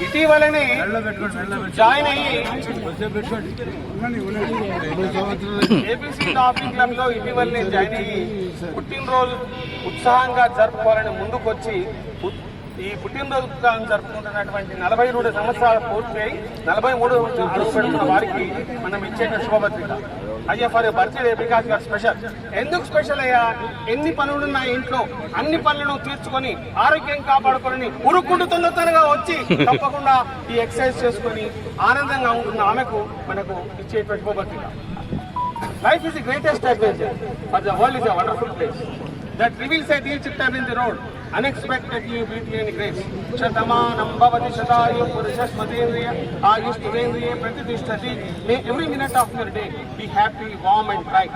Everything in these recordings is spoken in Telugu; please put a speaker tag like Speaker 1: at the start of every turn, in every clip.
Speaker 1: ఇటీవలనే జాయిన్ అయ్యి ఏబీసీ టాపింగ్ క్లబ్ లో ఇటీవలనే జాయిన్ అయ్యి పుట్టినరోజు ఉత్సాహంగా జరుపుకోవాలని ముందుకొచ్చి ఈ పుట్టినరోజు జరుపుకుంటున్నటువంటి 42 సంవత్సరాలు పూర్తి అయి 43 అడుగు పెడుతున్న వారికి మనం ఇచ్చే శుభపత్రిక. అయ్యా for birthday because your special. ఎందుకు స్పెషల్ అయ్యా? ఎన్ని పనులున్నా ఇంట్లో అన్ని పనులను తీర్చుకొని ఆరోగ్యం కాపాడుకొని ఉరుక్కుంటూ తొందరగా వచ్చి తప్పకుండా ఈ ఎక్సర్సైజ్ చేసుకొని ఆనందంగా ఉంటున్న ఆమెకు మనకు ఇచ్చేటువంటి శుభపత్రిక. Life is the greatest adventure but the world is a wonderful place that reveals a deep chapter in the road. Unexpectedly beauty and grace. Shatamanam bhavati shatayu purushasmatendriya ayushtuvendriya pratitishthati. May every minute of your day be happy, warm and bright.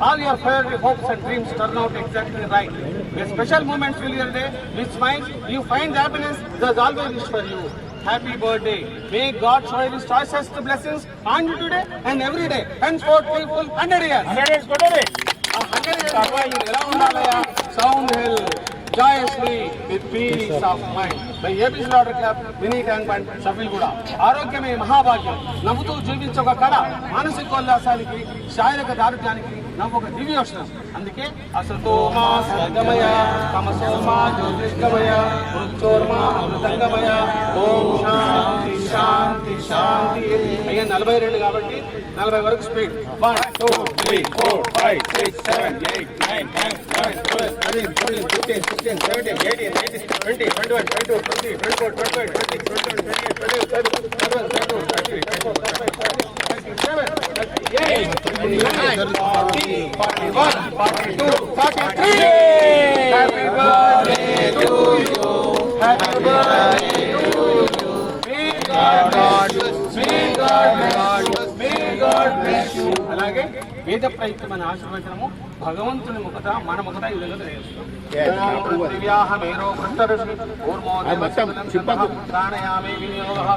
Speaker 1: All your fiery hopes and dreams turn out exactly right. A special moments fill your day with smiles. You find happiness there's always wish for you. Happy birthday. May God show his choicest blessings on you today and every day. Henceforth be full 100 years. 100 years today. ఎలా ఉండాలయా? Sound health joyously with peace of mind by ABC lottery club, mini tank bund, సఫిల్ కూడా. ఆరోగ్యమే మహాభాగ్యం. నవ్వుతూ జీవించే ఒక కళ. మానసికోల్లాసానికి, శారీరక దారుఢ్యానికి నవ్వు ఒక దివ్యోషణం. అందుకే అసతోమా సద్గమయ తమసోమా జ్యోతిష్కమయ మృత్యోర్మా అమృతంగమయ. ఓం శాంతి శాంతి శాంతి. అయ్యా 42 కాబట్టి 40 వరకు speed. 1 2 3 4 5 6 7 8 9 10 11 12 13 14 15 16 17 18 19 20 21 22 23 24 25 26 27 28 29 30 31 32 33 41, 42, 43. Happy birthday to you. Happy birthday to you. May God bless you. అలాగే వేద ప్రయుక్తమైన ఆశీర్వచనము భగవంతుని ముఖత మన ముఖత ఈ విధంగా తెలియజేస్తాం. దివ్యాహమేరో వృత్తఋషి ప్రాణయామే వినియోగః.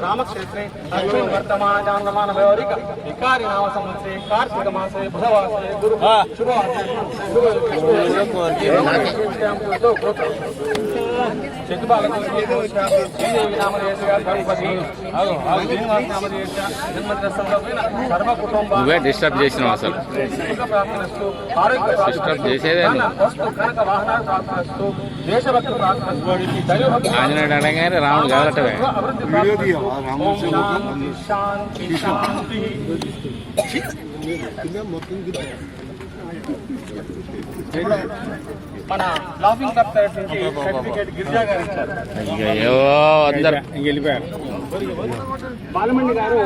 Speaker 1: రామక్షేత్రే అశ్విన్ వర్తమాన జాంగమాన వ్యవహారిక వికారి నామ సంవత్సరే కార్తీక మాసే బుధవాసరే గురు శుభవాసరే సర్వ కుటుంబ డిస్టర్బ్ చేసిన అసలు డిస్టర్బ్ చేసేదే దేశభక్తి ఆంజనేయుడు అనగానే రాముడు కదలటమే. మన లాఫింగ్ క్లబ్ తరఫు నుంచి సర్టిఫికేట్ గిరిజా గారు ఇచ్చారు.
Speaker 2: అందరు వెళ్ళిపోయారు.
Speaker 1: బాలమణి గారు